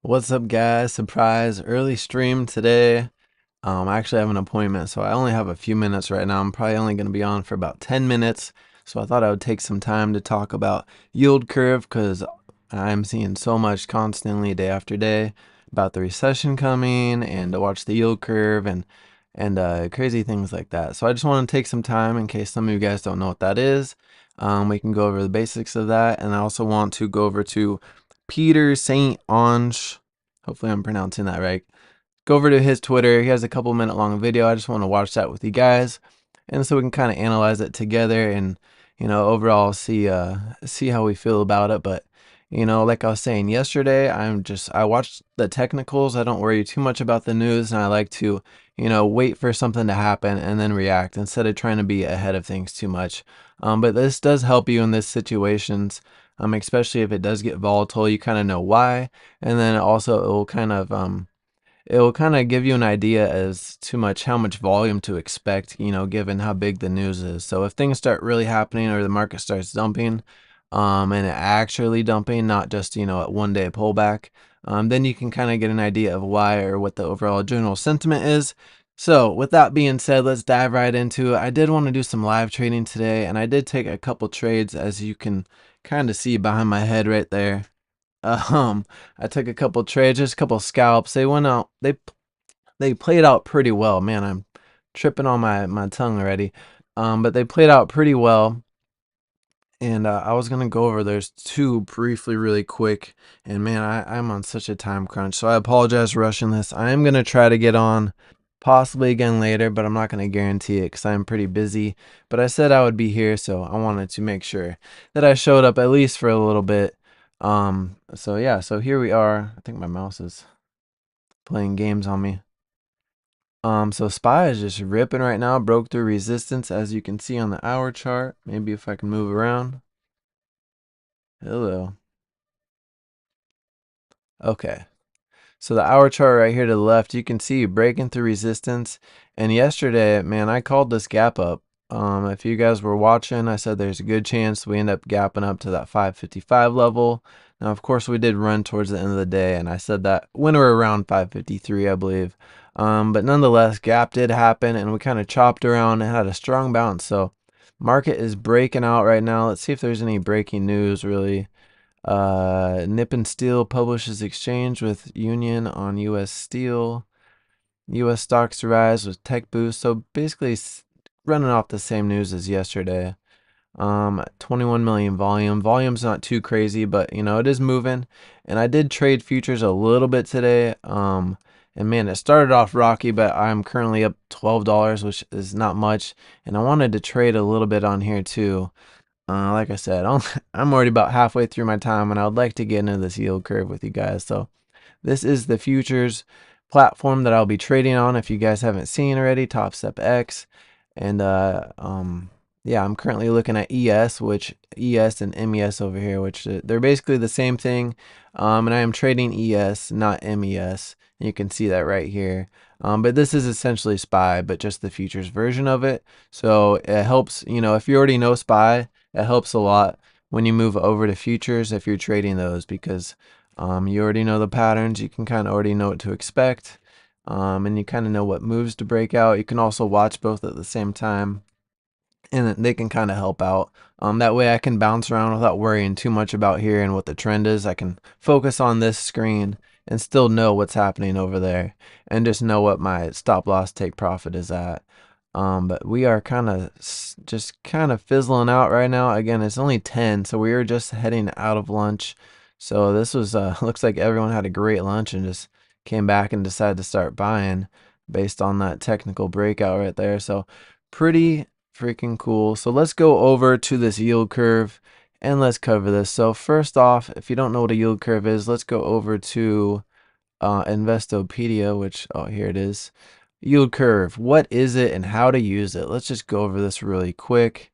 What's up, guys? Surprise early stream today. I actually have an appointment, so I only have a few minutes right now. I'm probably only going to be on for about 10 minutes. So I thought I would take some time to talk about yield curve because I'm seeing so much constantly day after day about the recession coming and to watch the yield curve and crazy things like that. So I just want to take some time in case some of you guys don't know what that is. We can go over the basics of that, and I also want to go over to Peter Saint Onge. Hopefully, I'm pronouncing that right. Go over to his Twitter. He has a couple minute long video. I just want to watch that with you guys, and so we can kind of analyze it together and overall see how we feel about it. But like I was saying yesterday, I watched the technicals. I don't worry too much about the news, and I like to wait for something to happen and then react instead of trying to be ahead of things too much. But this does help you in this situations. Especially if it does get volatile, you kind of know why, and then also it will kind of give you an idea as to how much volume to expect, given how big the news is. So if things start really happening or the market starts dumping, and it actually dumping, not just, a 1 day pullback, then you can kind of get an idea of why or what the overall general sentiment is. So with that being said, let's dive right into it. I did want to do some live trading today, and I did take a couple trades, as you can kind of see behind my head right there. Um, I took a couple trades, just a couple scalps. They went out. They played out pretty well. Man, I'm tripping on my tongue already. But they played out pretty well. And I was gonna go over those two briefly, really quick. And man, I'm on such a time crunch, so I apologize for rushing this. I am gonna try to get on, possibly again later, but I'm not gonna guarantee it because I'm pretty busy. But I said I would be here, so I wanted to make sure that I showed up at least for a little bit. So yeah, so here we are. I think my mouse is playing games on me. So SPY is just ripping right now, broke through resistance as you can see on the hour chart. Maybe if I can move around. Hello. Okay. So the hour chart right here to the left, you can see breaking through resistance. And yesterday, man, I called this gap up. If you guys were watching, I said there's a good chance we end up gapping up to that 555 level. Now, of course, we did run towards the end of the day, and I said that when we were around 553, I believe. But nonetheless, gap did happen, and we kind of chopped around and had a strong bounce. So market is breaking out right now. Let's see if there's any breaking news, really. Nippon Steel publishes exchange with Union on U.S. Steel. U.S. stocks rise with tech boost. So basically, running off the same news as yesterday. 21 million volume. Volume's not too crazy, but it is moving. And I did trade futures a little bit today. And man, it started off rocky, but I'm currently up $12, which is not much. And I wanted to trade a little bit on here too. Like I said, I'm already about halfway through my time, and I would like to get into this yield curve with you guys. So this is the futures platform that I'll be trading on. If you guys haven't seen already, Top Step X, and yeah, I'm currently looking at ES, which ES and MES over here, which they're basically the same thing. And I am trading ES, not MES. And you can see that right here. But this is essentially SPY, but just the futures version of it. So it helps, if you already know SPY, it helps a lot when you move over to futures if you're trading those because you already know the patterns. You can kind of already know what to expect, and you kind of know what moves to break out. You can also watch both at the same time, and they can kind of help out. That way I can bounce around without worrying too much about here and what the trend is. I can focus on this screen and still know what's happening over there and just know what my stop loss take profit is at. But we are just kind of fizzling out right now. Again, it's only 10, so we are just heading out of lunch. So this was looks like everyone had a great lunch and just came back and decided to start buying based on that technical breakout right there. So pretty freaking cool. So let's go over to this yield curve and let's cover this. So first off, if you don't know what a yield curve is, let's go over to Investopedia, which, oh, here it is. Yield curve, what is it and how to use it? Let's just go over this really quick.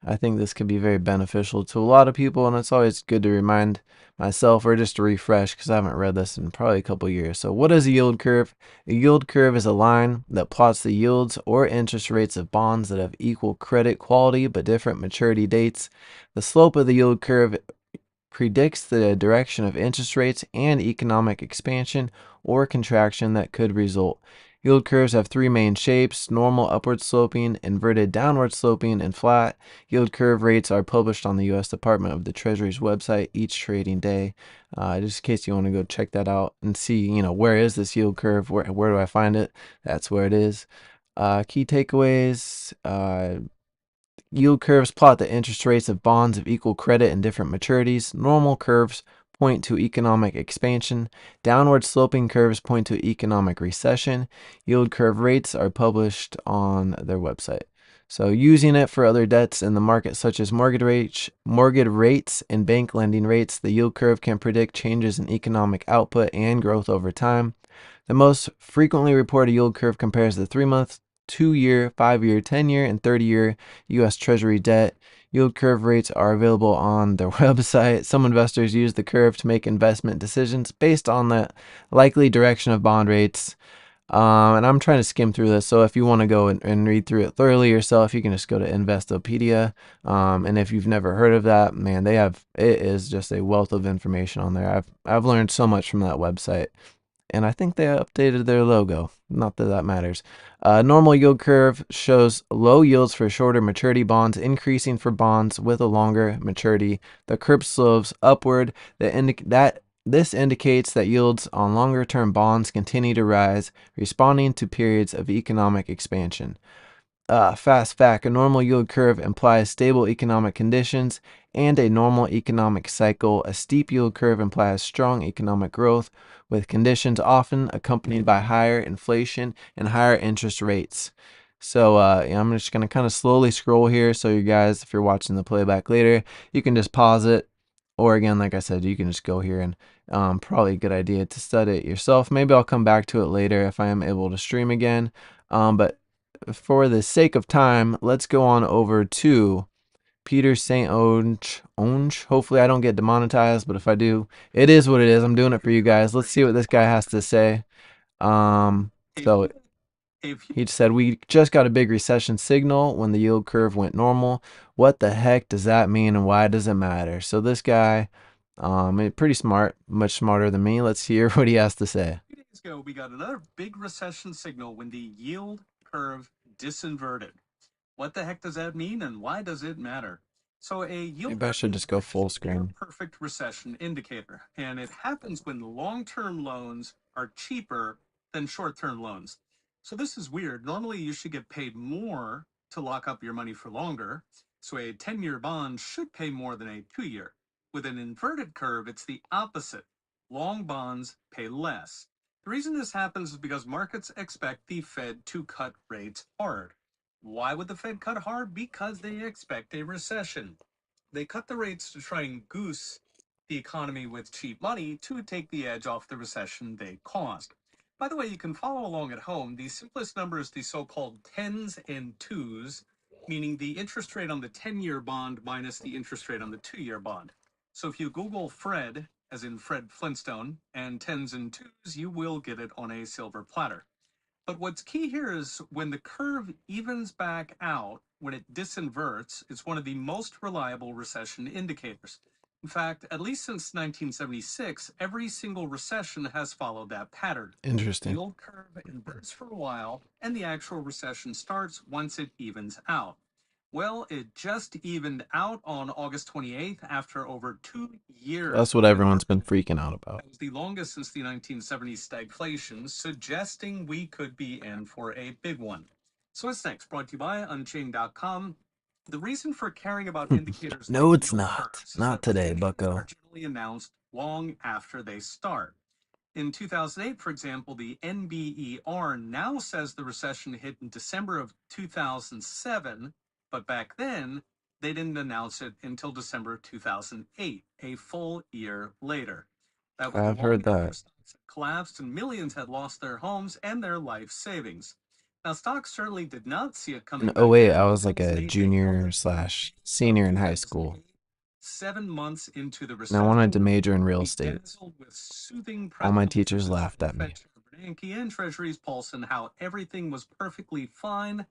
I think this could be very beneficial to a lot of people, and it's always good to remind myself or just to refresh because I haven't read this in probably a couple years. So what is a yield curve? A yield curve is a line that plots the yields or interest rates of bonds that have equal credit quality but different maturity dates. The slope of the yield curve predicts the direction of interest rates and economic expansion or contraction that could result. Yield curves have three main shapes: normal upward sloping, inverted downward sloping, and flat. Yield curve rates are published on the U.S. Department of the Treasury's website each trading day. Just in case you want to go check that out and see, where is this yield curve? Where do I find it? That's where it is. Key takeaways. Yield curves plot the interest rates of bonds of equal credit and different maturities. Normal curves point to economic expansion. Downward sloping curves point to economic recession. Yield curve rates are published on their website. So using it for other debts in the market, such as mortgage rates and bank lending rates, the yield curve can predict changes in economic output and growth over time. The most frequently reported yield curve compares the 3-month, 2-year, 5-year, 10-year, and 30-year U.S. Treasury debt. Yield curve rates are available on their website. Some investors use the curve to make investment decisions based on the likely direction of bond rates. And I'm trying to skim through this, so if you want to go and read through it thoroughly yourself, you can just go to Investopedia. And if you've never heard of that, man, it is just a wealth of information on there. I've learned so much from that website. And I think they updated their logo. Not that that matters. Normal yield curve shows low yields for shorter maturity bonds, increasing for bonds with a longer maturity. The curve slopes upward. This indicates that yields on longer-term bonds continue to rise, responding to periods of economic expansion. Fast fact: a normal yield curve implies stable economic conditions and a normal economic cycle. A steep yield curve implies strong economic growth, with conditions often accompanied by higher inflation and higher interest rates. So I'm just going to kind of slowly scroll here, so you guys, if you're watching the playback later, you can just pause it. Or again, like I said, you can just go here, and probably a good idea to study it yourself. Maybe I'll come back to it later if I am able to stream again. But for the sake of time, let's go on over to Peter St. Onge. Hopefully I don't get demonetized, but if I do, it is what it is. I'm doing it for you guys. Let's see what this guy has to say. So he said, we just got a big recession signal when the yield curve went normal. What the heck does that mean, and why does it matter? So this guy, pretty smart, much smarter than me. Let's hear what he has to say. 2 days ago, we got another big recession signal when the yield curve disinverted. What the heck does that mean, and why does it matter? So a yield Maybe I should just go full screen. perfect recession indicator, and it happens when long-term loans are cheaper than short-term loans. So this is weird. Normally, you should get paid more to lock up your money for longer. So a 10-year bond should pay more than a 2-year. With an inverted curve, it's the opposite. Long bonds pay less. The reason this happens is because markets expect the Fed to cut rates hard. Why would the Fed cut hard? Because they expect a recession. They cut the rates to try and goose the economy with cheap money to take the edge off the recession they caused. By the way, you can follow along at home. The simplest number is the so-called tens and twos, meaning the interest rate on the 10-year bond minus the interest rate on the 2-year bond. So if you Google Fred, as in Fred Flintstone, and tens and twos, you will get it on a silver platter. But what's key here is when the curve evens back out, when it disinverts, it's one of the most reliable recession indicators. In fact, at least since 1976, every single recession has followed that pattern. Interesting. The yield curve inverts for a while, and the actual recession starts once it evens out. Well, it just evened out on August 28th after over 2 years. That's what everyone's been freaking out about. That was the longest since the 1970s stagflation, suggesting we could be in for a big one. So what's next? Brought to you by Unchained.com. The reason for caring about indicators No, like it's yield not. curves is Not that today, recessions bucko. are generally announced long after they start. In 2008, for example, the NBER now says the recession hit in December of 2007, but back then they didn't announce it until December of 2008, a full year later. That was I've heard that. stocks had collapsed and millions had lost their homes and their life savings. Now, stocks certainly did not see it coming. Oh back wait, then. I was like a junior slash senior in high school. 7 months into the And recession, I wanted to major in real we estate. dazzled with soothing All my press teachers releases laughed from at me. Fed Chair Bernanke and Treasury's Paulson how everything was perfectly fine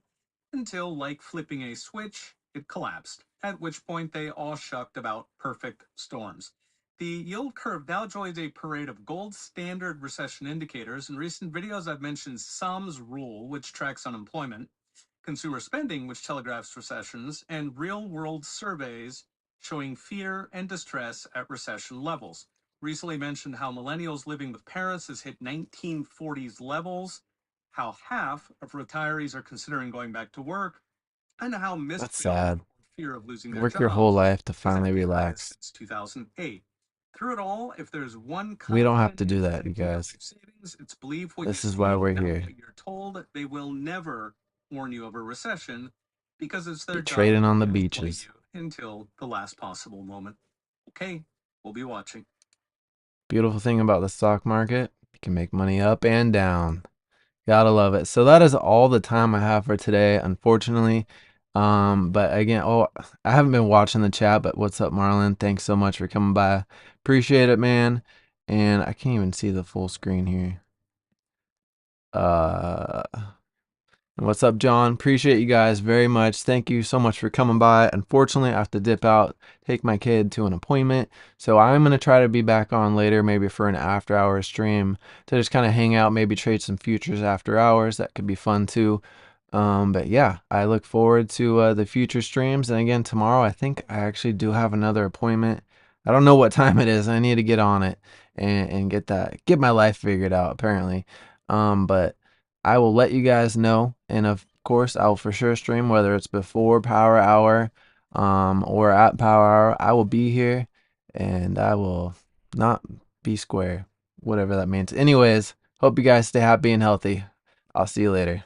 until, like flipping a switch, it collapsed. At which point they all shucked about perfect storms. The yield curve now joins a parade of gold standard recession indicators. In recent videos, I've mentioned Sum's rule, which tracks unemployment, consumer spending, which telegraphs recessions, and real world surveys showing fear and distress at recession levels. Recently mentioned how millennials living with parents has hit 1940s levels, how half of retirees are considering going back to work, and how missed That's job sad. or fear of losing their Work your whole jobs life to is at finally the highest relax. since 2008. Through it all, if there's one We don't have constant to in do that, you predicting your guys. life savings, it's believe what you This is why see, we're not here. what you're told. They will never warn you of a recession because it's their Be job trading on the to inflate beaches. you until the last possible moment. Okay, we'll be watching. Beautiful thing about the stock market, you can make money up and down. Gotta love it. So that is all the time I have for today, unfortunately. But again, oh, I haven't been watching the chat, but what's up, Marlon? Thanks so much for coming by. Appreciate it, man. And I can't even see the full screen here. Uh, What's up, John? Appreciate you guys very much. Thank you so much for coming by. Unfortunately, I have to dip out, take my kid to an appointment. So I'm going to try to be back on later, maybe for an after hours stream to just kind of hang out, maybe trade some futures after hours. That could be fun too. But yeah, I look forward to the future streams. And again, tomorrow, I think I actually do have another appointment. I don't know what time it is. I need to get on it and get my life figured out, apparently. But I will let you guys know. And of course, I will for sure stream whether it's before Power Hour or at Power Hour. I will be here and I will not be square, whatever that means. Anyways, hope you guys stay happy and healthy. I'll see you later.